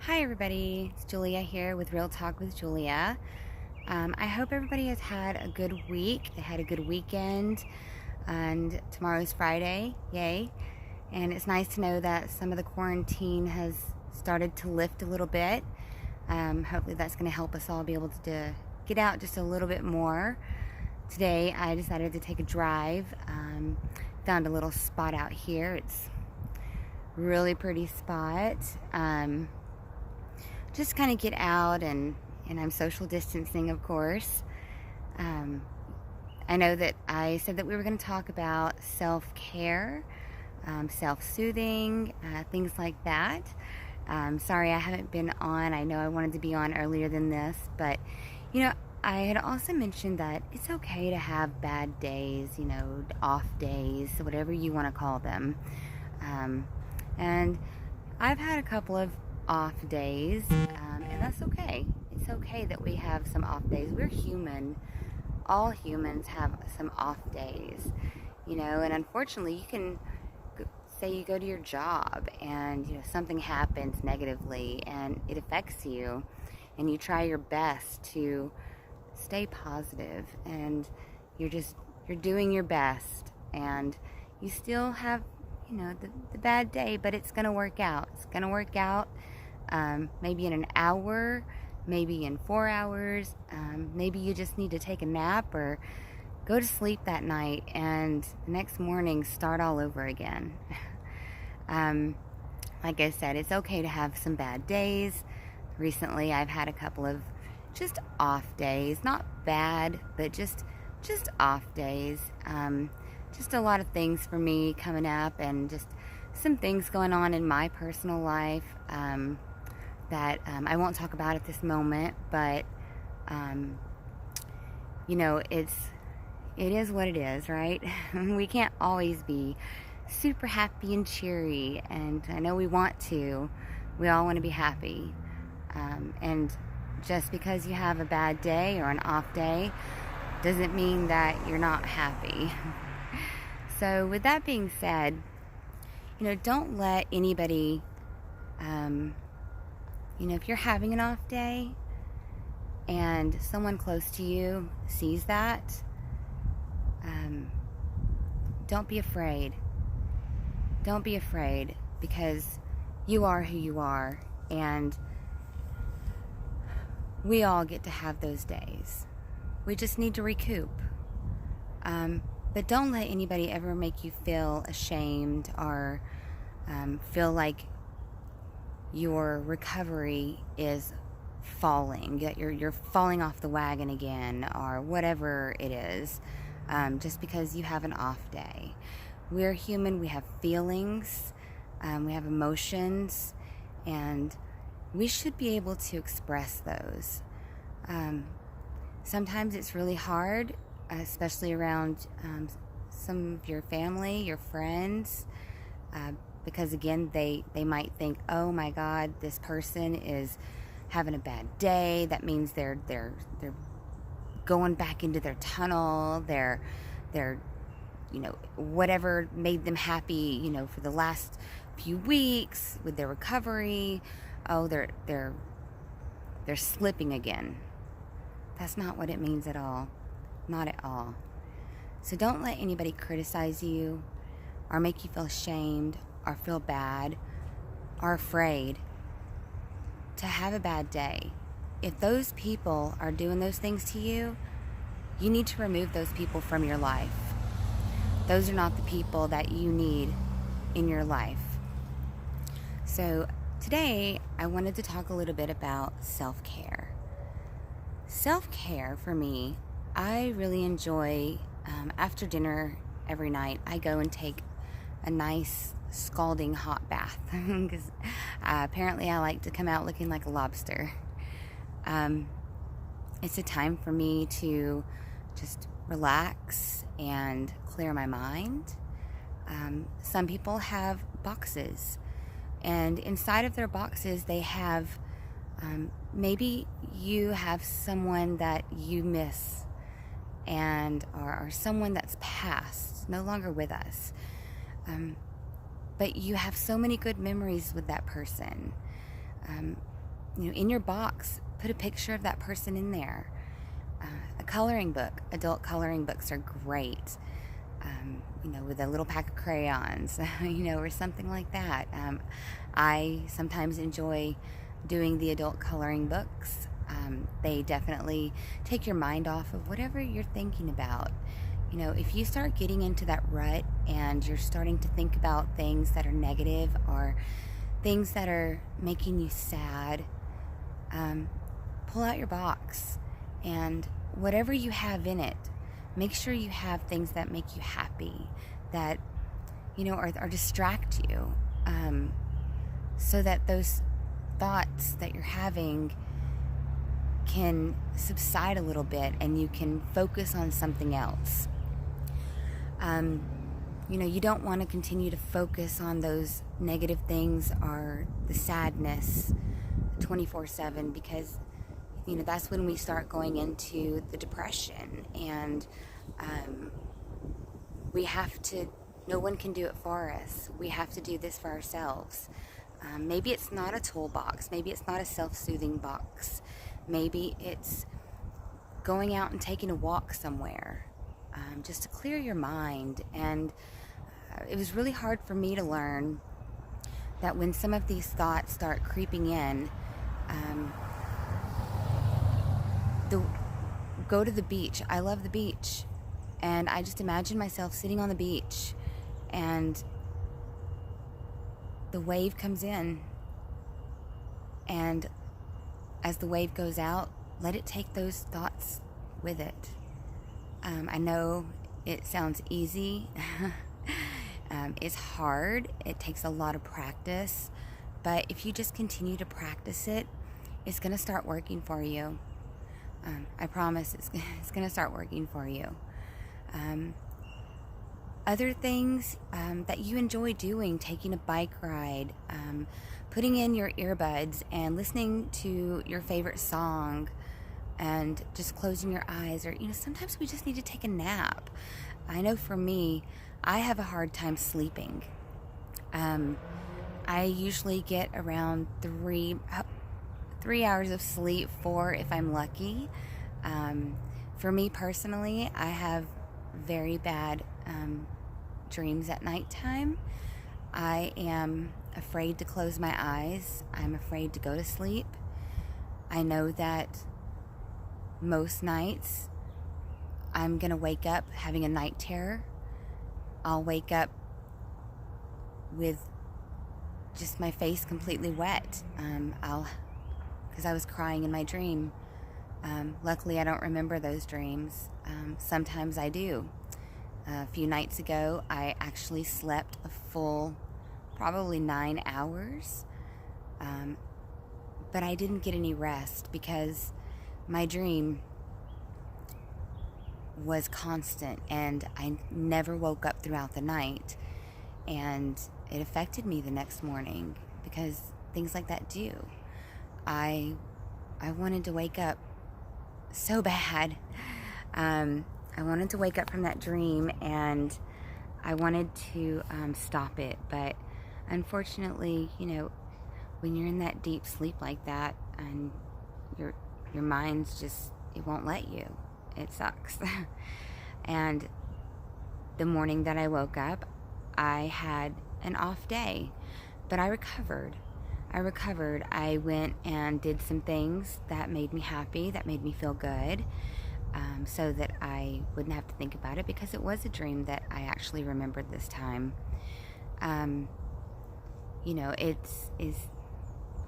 Hi everybody, it's Julia here with Real Talk with Julia. I hope everybody has had a good week. They had a good weekend, and tomorrow's Friday, yay. And it's nice to know that some of the quarantine has started to lift a little bit. Hopefully that's going to help us all be able to get out just a little bit more. Today I decided to take a drive. Found a little spot out here. It's a really pretty spot. Just kind of get out, and I'm social distancing, of course. I know that I said that we were going to talk about self-care, self-soothing, things like that. Sorry I haven't been on. I know I wanted to be on earlier than this, but I had also mentioned that it's okay to have bad days, off days, whatever you want to call them. And I've had a couple of off days, and that's okay. It's okay that we have some off days. We're human. All humans have some off days, and unfortunately you can say you go to your job and something happens negatively and it affects you, and you try your best to stay positive, and you're doing your best, and you still have the bad day, but it's gonna work out. It's gonna work out. Maybe in an hour, maybe in 4 hours. Maybe you just need to take a nap or go to sleep that night, and the next morning start all over again. Like I said, it's okay to have some bad days. Recently I've had a couple of just off days, not bad, but just off days. Just a lot of things for me coming up, and just some things going on in my personal life that I won't talk about at this moment, but it is what it is, right? We can't always be super happy and cheery, and I know we want to. We all want to be happy, and just because you have a bad day or an off day doesn't mean that you're not happy. So with that being said, don't let anybody, if you're having an off day and someone close to you sees that, don't be afraid. Don't be afraid, because you are who you are, and we all get to have those days. We just need to recoup. But don't let anybody ever make you feel ashamed or feel like your recovery is falling, that you're falling off the wagon again, or whatever it is, just because you have an off day. We're human. We have feelings. We have emotions, and we should be able to express those. Sometimes it's really hard, especially around some of your family, your friends, because again, they might think, oh my God, this person is having a bad day. That means they're going back into their tunnel. They're whatever made them happy, for the last few weeks with their recovery. Oh, they're slipping again. That's not what it means at all. Not at all. So don't let anybody criticize you or make you feel ashamed or feel bad or afraid to have a bad day. If those people are doing those things to you, you need to remove those people from your life. Those are not the people that you need in your life. So today I wanted to talk a little bit about self-care. Self-care for me, I really enjoy, after dinner every night, I go and take a nice scalding hot bath, because apparently I like to come out looking like a lobster. It's a time for me to just relax and clear my mind. Some people have boxes, and inside of their boxes they have, maybe you have someone that you miss, and or someone that's passed, no longer with us, but you have so many good memories with that person. in your box, put a picture of that person in there. A coloring book. Adult coloring books are great. With a little pack of crayons, or something like that. I sometimes enjoy doing the adult coloring books. They definitely take your mind off of whatever you're thinking about. If you start getting into that rut and you're starting to think about things that are negative or things that are making you sad, pull out your box and whatever you have in it, make sure you have things that make you happy, that, or distract you, so that those thoughts that you're having can subside a little bit and you can focus on something else. You don't want to continue to focus on those negative things or the sadness 24/7, because that's when we start going into the depression, and no one can do it for us. We have to do this for ourselves. Maybe it's not a toolbox. Maybe it's not a self-soothing box. Maybe it's going out and taking a walk somewhere, just to clear your mind. And it was really hard for me to learn that when some of these thoughts start creeping in, go to the beach. I love the beach. And I just imagine myself sitting on the beach and the wave comes in. And as the wave goes out, let it take those thoughts with it. I know it sounds easy. It's hard. It takes a lot of practice. But if you just continue to practice it, it's going to start working for you. I promise it's going to start working for you. Other things that you enjoy doing, taking a bike ride, putting in your earbuds and listening to your favorite song and just closing your eyes, or sometimes we just need to take a nap. I know for me, I have a hard time sleeping. I usually get around 3 hours of sleep, 4 if I'm lucky. For me personally, I have very bad dreams at nighttime. I am afraid to close my eyes. I'm afraid to go to sleep. I know that most nights I'm going to wake up having a night terror. I'll wake up with just my face completely wet. Because I was crying in my dream. Luckily, I don't remember those dreams. Sometimes I do. A few nights ago, I actually slept a full, probably 9 hours. But I didn't get any rest because my dream was constant and I never woke up throughout the night. And it affected me the next morning because things like that do. I wanted to wake up so bad. I wanted to wake up from that dream and I wanted to stop it. But unfortunately, when you're in that deep sleep like that and your mind's just, it won't let you. It sucks. And the morning that I woke up, I had an off day, but I recovered. I went and did some things that made me happy, that made me feel good, so that I wouldn't have to think about it, because it was a dream that I actually remembered this time.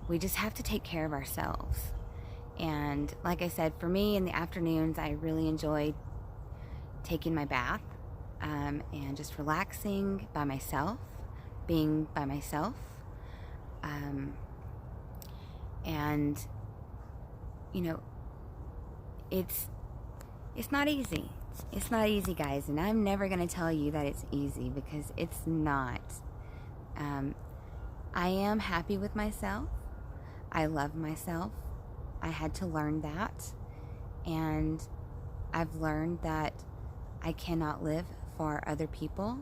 We just have to take care of ourselves. And like I said, for me in the afternoons, I really enjoyed taking my bath and just relaxing by myself, being by myself. It's not easy. It's not easy, guys, and I'm never going to tell you that it's easy, because it's not. I am happy with myself. I love myself. I had to learn that, and I've learned that I cannot live for other people.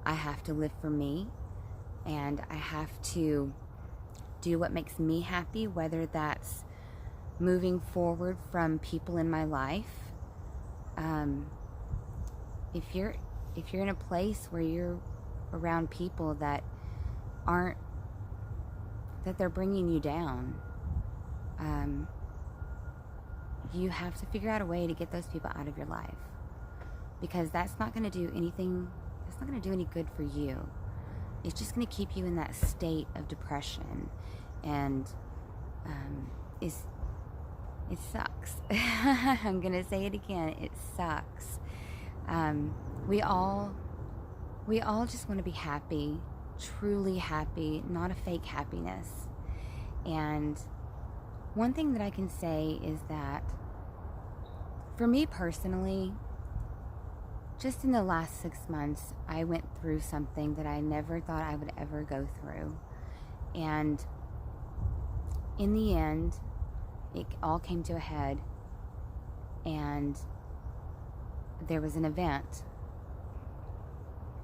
I have to live for me, and I have to do what makes me happy, whether that's moving forward from people in my life. If you're in a place where you're around people that they're bringing you down, you have to figure out a way to get those people out of your life, because that's not going to do anything. It's not going to do any good for you. It's just going to keep you in that state of depression, and it sucks. I'm going to say it again. It sucks. We all just want to be happy, truly happy, not a fake happiness. And one thing that I can say is that for me personally, just in the last 6 months, I went through something that I never thought I would ever go through. And in the end, it all came to a head, and there was an event.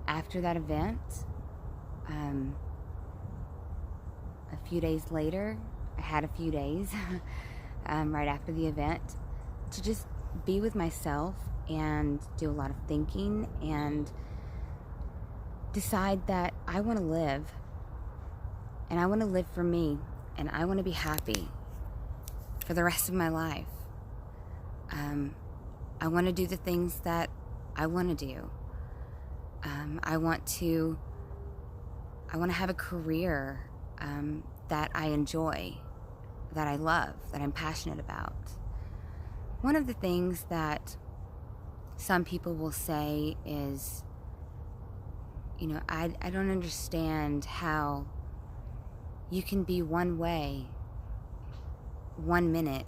After that event, a few days later, I had a few days right after the event to just be with myself and do a lot of thinking and decide that I want to live, and I want to live for me, and I want to be happy for the rest of my life. I want to do the things that I want to do. I want to have a career that I enjoy, that I love, that I'm passionate about. One of the things that some people will say is, I don't understand how you can be one way 1 minute,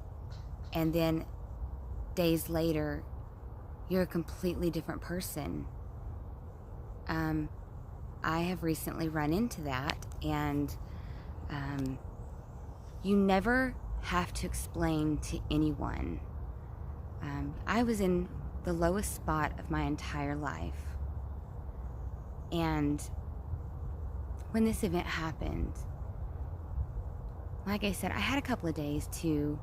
and then days later you're a completely different person. I have recently run into that, and you never have to explain to anyone. I was in the lowest spot of my entire life, and when this event happened, like I said, I had a couple of days to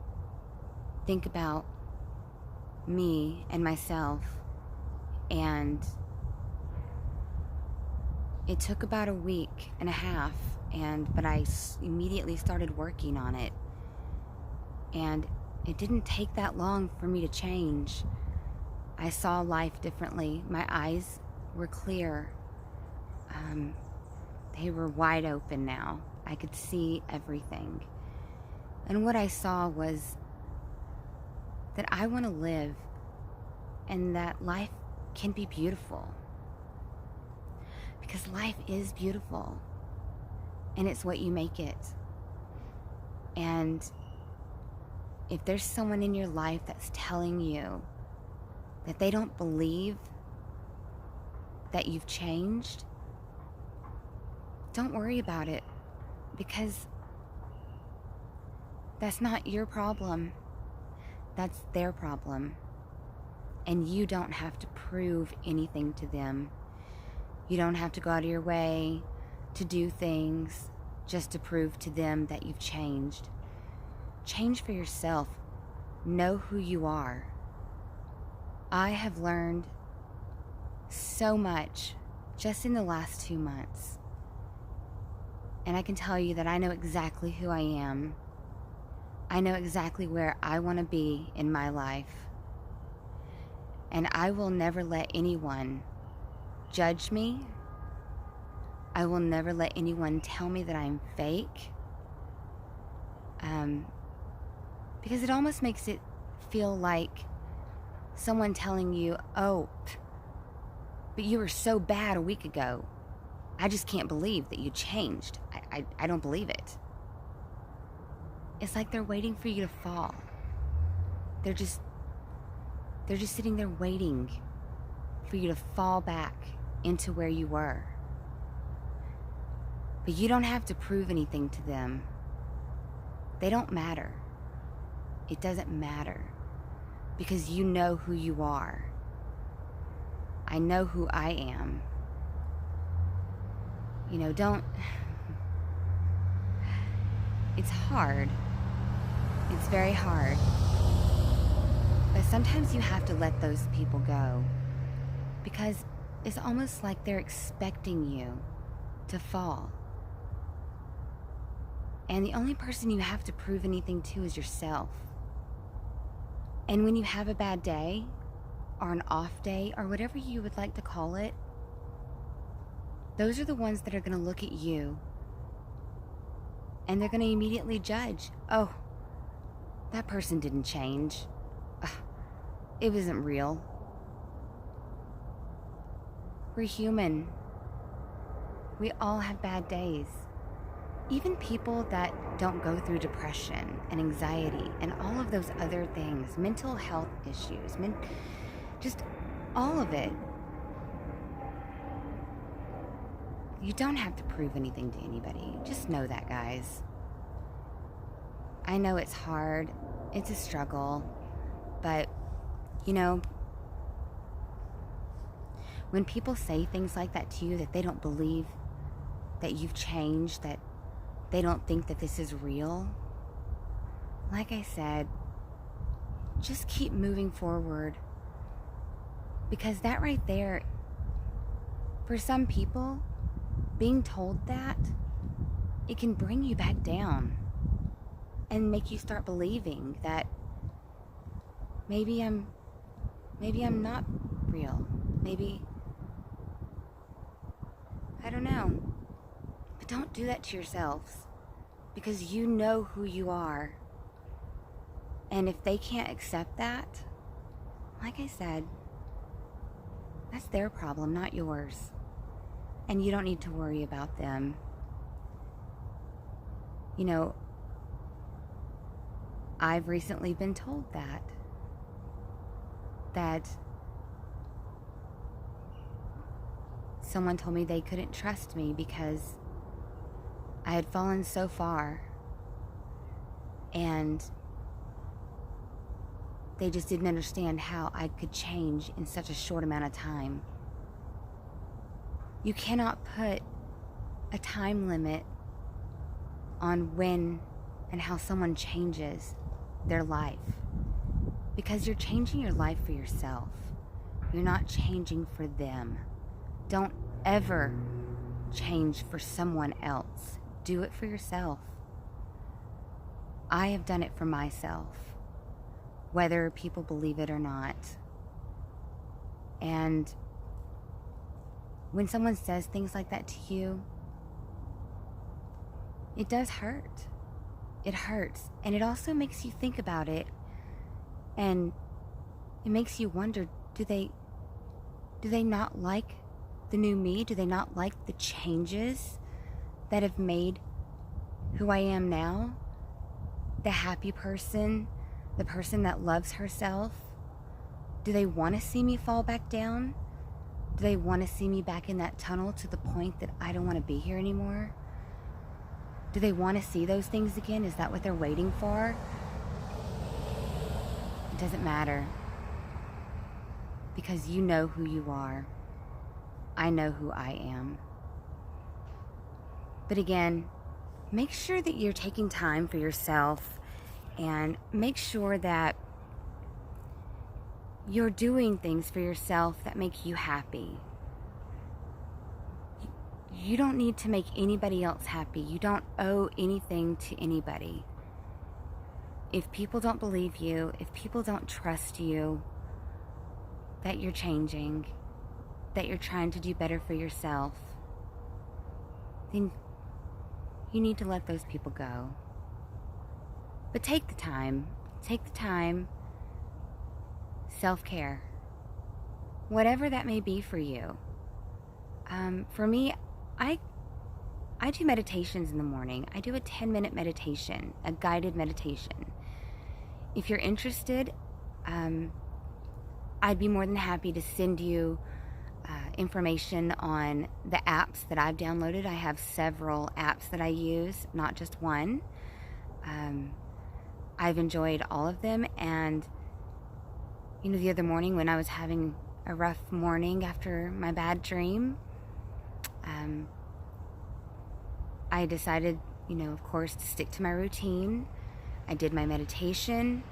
think about me and myself, and it took about a week and a half, but I immediately started working on it, and it didn't take that long for me to change. I saw life differently. My eyes were clear. They were wide open now. I could see everything. And what I saw was that I want to live, and that life can be beautiful. Because life is beautiful, and it's what you make it. And if there's someone in your life that's telling you that they don't believe that you've changed, don't worry about it, because that's not your problem. That's their problem. And you don't have to prove anything to them. You don't have to go out of your way to do things just to prove to them that you've changed. Change for yourself. Know who you are. I have learned so much just in the last 2 months. And I can tell you that I know exactly who I am. I know exactly where I want to be in my life. And I will never let anyone judge me. I will never let anyone tell me that I'm fake. Because it almost makes it feel like someone telling you, oh, but you were so bad a week ago. I just can't believe that you changed. I don't believe it. It's like they're waiting for you to fall. They're just sitting there waiting for you to fall back into where you were. But you don't have to prove anything to them. They don't matter. It doesn't matter, because you know who you are. I know who I am. It's hard. It's very hard. But sometimes you have to let those people go because it's almost like they're expecting you to fall. And the only person you have to prove anything to is yourself. And when you have a bad day, or an off day, or whatever you would like to call it, those are the ones that are going to look at you and they're going to immediately judge. Oh, that person didn't change. Ugh, it wasn't real. We're human. We all have bad days. Even people that don't go through depression and anxiety and all of those other things, mental health issues, just all of it. You don't have to prove anything to anybody. Just know that, guys. I know it's hard. It's a struggle. But, you know, when people say things like that to you, that they don't believe that you've changed, that they don't think that this is real, like I said, just keep moving forward. Because that right there, for some people, being told that, it can bring you back down and make you start believing that maybe I'm not real. Maybe, I don't know. But don't do that to yourselves, because you know who you are. And if they can't accept that, like I said, that's their problem, not yours. And you don't need to worry about them. You know, I've recently been told that someone told me they couldn't trust me because I had fallen so far, and they just didn't understand how I could change in such a short amount of time. You cannot put a time limit on when and how someone changes their life, because you're changing your life for yourself. You're not changing for them. Don't ever change for someone else. Do it for yourself. I have done it for myself, whether people believe it or not. And when someone says things like that to you, it does hurt. It hurts. And it also makes you think about it. And it makes you wonder, do they not like the new me? Do they not like the changes that have made who I am now? The happy person, the person that loves herself? Do they want to see me fall back down? Do they want to see me back in that tunnel to the point that I don't want to be here anymore? Do they want to see those things again? Is that what they're waiting for? It doesn't matter. Because you know who you are. I know who I am. But again, make sure that you're taking time for yourself, and make sure that you're doing things for yourself that make you happy. You don't need to make anybody else happy. You don't owe anything to anybody. If people don't believe you, if people don't trust you, that you're changing, that you're trying to do better for yourself, then you need to let those people go. But take the time. Take the time. Self-care. Whatever that may be for you. For me, I do meditations in the morning. I do a 10-minute meditation, a guided meditation. If you're interested, I'd be more than happy to send you information on the apps that I've downloaded. I have several apps that I use, not just one. I've enjoyed all of them, and you know, the other morning when I was having a rough morning after my bad dream, I decided of course, to stick to my routine. I did my meditation,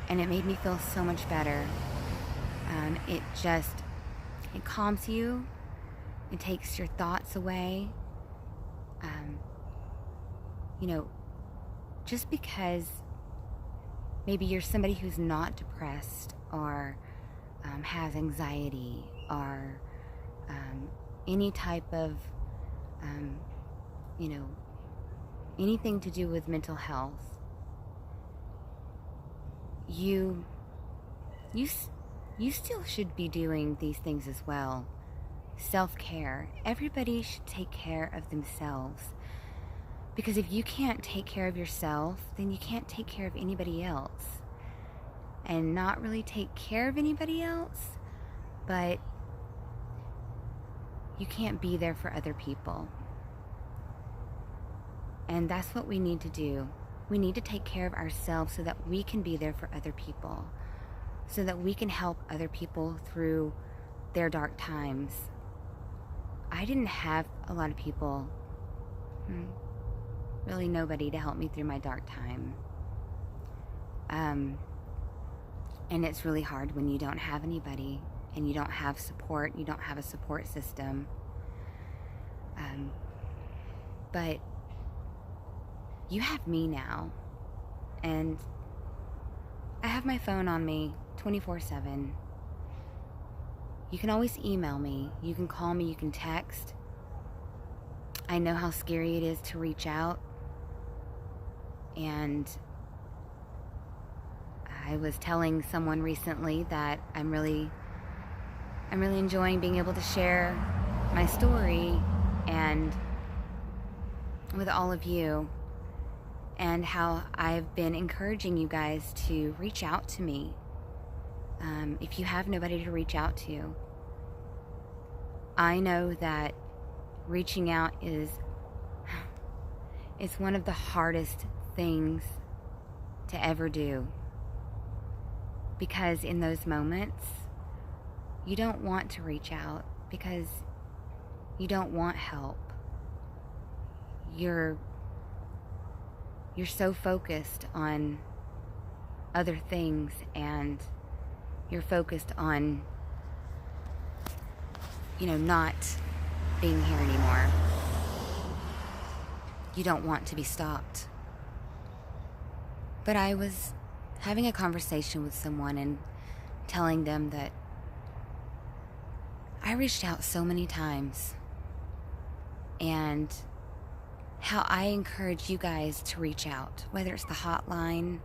and it made me feel so much better. It calms you. It takes your thoughts away. Um, just because maybe you're somebody who's not depressed or has anxiety or any type of, you know, anything to do with mental health, you still should be doing these things as well. Self-care. Everybody should take care of themselves. Because if you can't take care of yourself, then you can't take care of anybody else. And not really take care of anybody else, but you can't be there for other people. And that's what we need to do. We need to take care of ourselves so that we can be there for other people, so that we can help other people through their dark times. I didn't have a lot of people, really nobody, to help me through my dark time. And it's really hard when you don't have anybody and you don't have support, you don't have a support system. But you have me now, and I have my phone on me 24/7. You can always email me, you can call me, you can text. I know how scary it is to reach out, and I was telling someone recently that I'm really enjoying being able to share my story and with all of you, and how I've been encouraging you guys to reach out to me. If you have nobody to reach out to, I know that reaching out is one of the hardest things to ever do. Because in those moments, you don't want to reach out because you don't want help. You're so focused on other things, and you're focused on, not being here anymore. You don't want to be stopped. But I was having a conversation with someone and telling them that I reached out so many times, and how I encourage you guys to reach out, whether it's the hotline,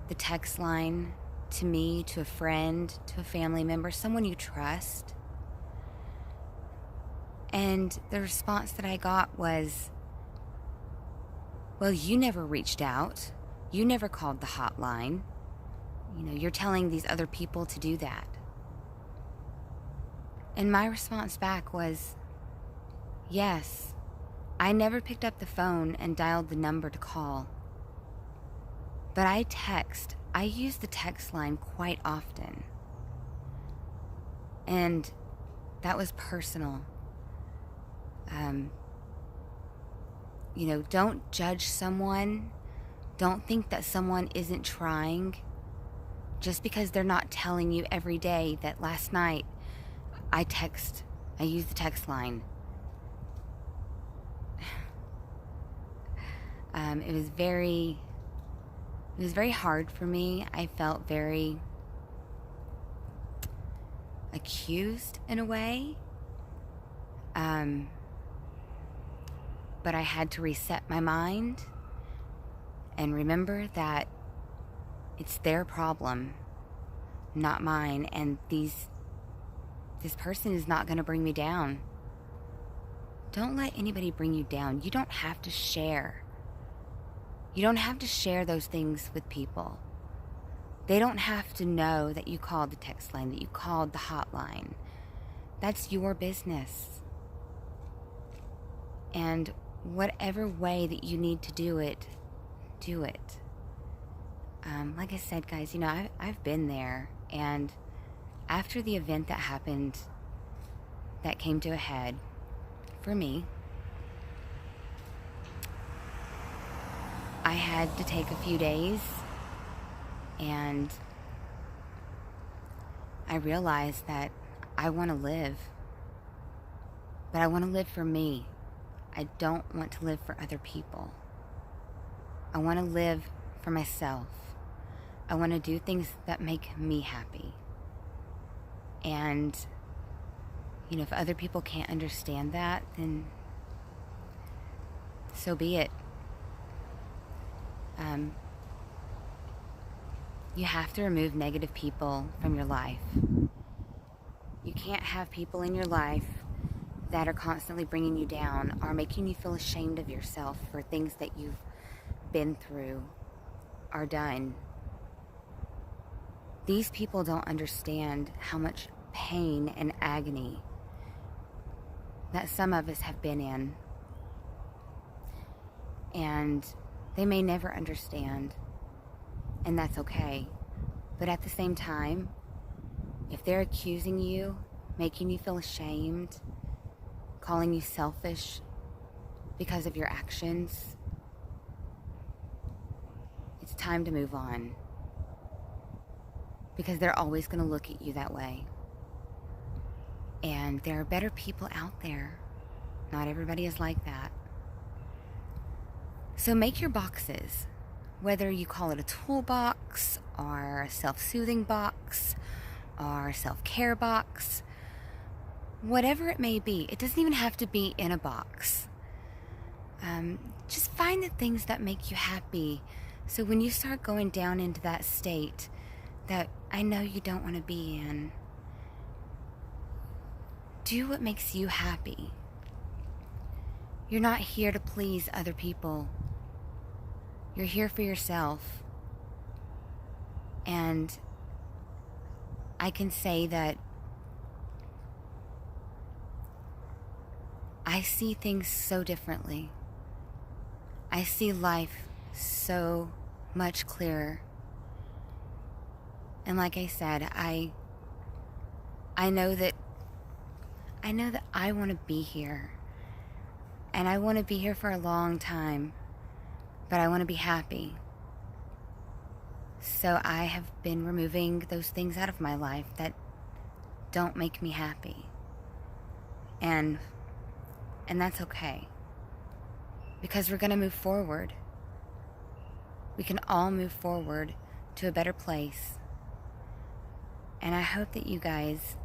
the text line, to me, to a friend, to a family member, someone you trust. And the response that I got was, well, you never reached out. You never called the hotline. You're telling these other people to do that. And my response back was, yes, I never picked up the phone and dialed the number to call. But I use the text line quite often. And that was personal. Don't judge someone. Don't think that someone isn't trying just because they're not telling you every day that last night I used the text line. It was very hard for me. I felt very accused in a way. But I had to reset my mind and remember that it's their problem, not mine, and this person is not going to bring me down. Don't let anybody bring you down. You don't have to share. You don't have to share those things with people. They don't have to know that you called the text line, that you called the hotline. That's your business. And whatever way that you need to do it, do it. Like I said, guys, I've been there. And after the event that happened, that came to a head for me, had to take a few days, and I realized that I want to live, but I want to live for me. I don't want to live for other people. I want to live for myself. I want to do things that make me happy. And, if other people can't understand that, then so be it. You have to remove negative people from your life. You can't have people in your life that are constantly bringing you down or making you feel ashamed of yourself for things that you've been through or done. These people don't understand how much pain and agony that some of us have been in. And they may never understand, and that's okay. But at the same time, if they're accusing you, making you feel ashamed, calling you selfish because of your actions, it's time to move on. Because they're always going to look at you that way. And there are better people out there. Not everybody is like that. So make your boxes. Whether you call it a toolbox or a self-soothing box or a self-care box, whatever it may be, it doesn't even have to be in a box. Just find the things that make you happy. So when you start going down into that state that I know you don't want to be in, do what makes you happy. You're not here to please other people. You're here for yourself. And I can say that I see things so differently. I see life so much clearer. And like I said, I know that I want to be here. And I want to be here for a long time. But I want to be happy. So I have been removing those things out of my life that don't make me happy. And that's okay. Because we're going to move forward. We can all move forward to a better place. And I hope that you guys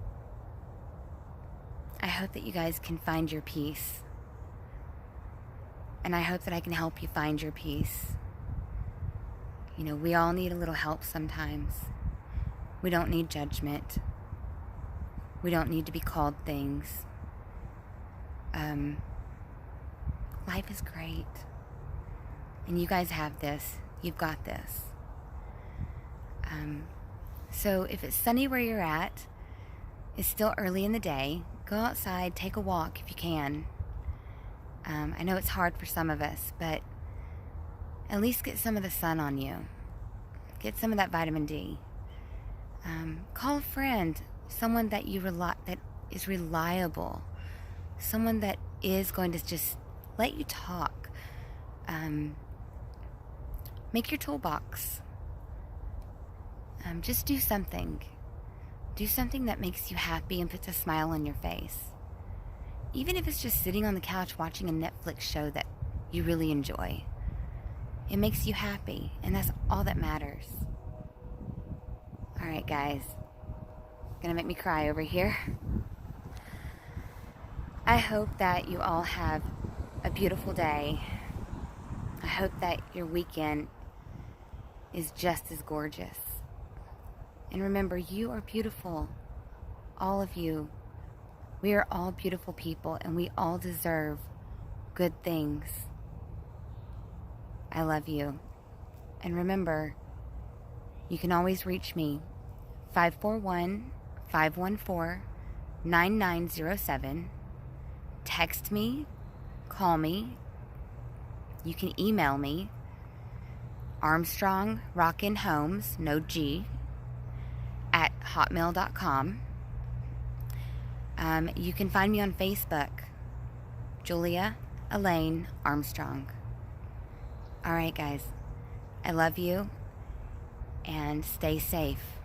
can find your peace. And I hope that I can help you find your peace. We all need a little help sometimes. We don't need judgment. We don't need to be called things. Life is great. And you guys have this. You've got this. So if it's sunny where you're at, it's still early in the day, go outside, take a walk if you can. I know it's hard for some of us, but at least get some of the sun on you. Get some of that vitamin D. Call a friend, someone that that is reliable, someone that is going to just let you talk. Make your toolbox. Just do something. Do something that makes you happy and puts a smile on your face. Even if it's just sitting on the couch watching a Netflix show that you really enjoy. It makes you happy, and that's all that matters. Alright, guys. Gonna make me cry over here. I hope that you all have a beautiful day. I hope that your weekend is just as gorgeous. And remember, you are beautiful. All of you. We are all beautiful people, and we all deserve good things. I love you. And remember, you can always reach me, 541-514-9907. Text me, call me. You can email me, Armstrong Rockin' Homes, no G, at hotmail.com. You can find me on Facebook, Julia Elaine Armstrong. All right, guys. I love you and stay safe.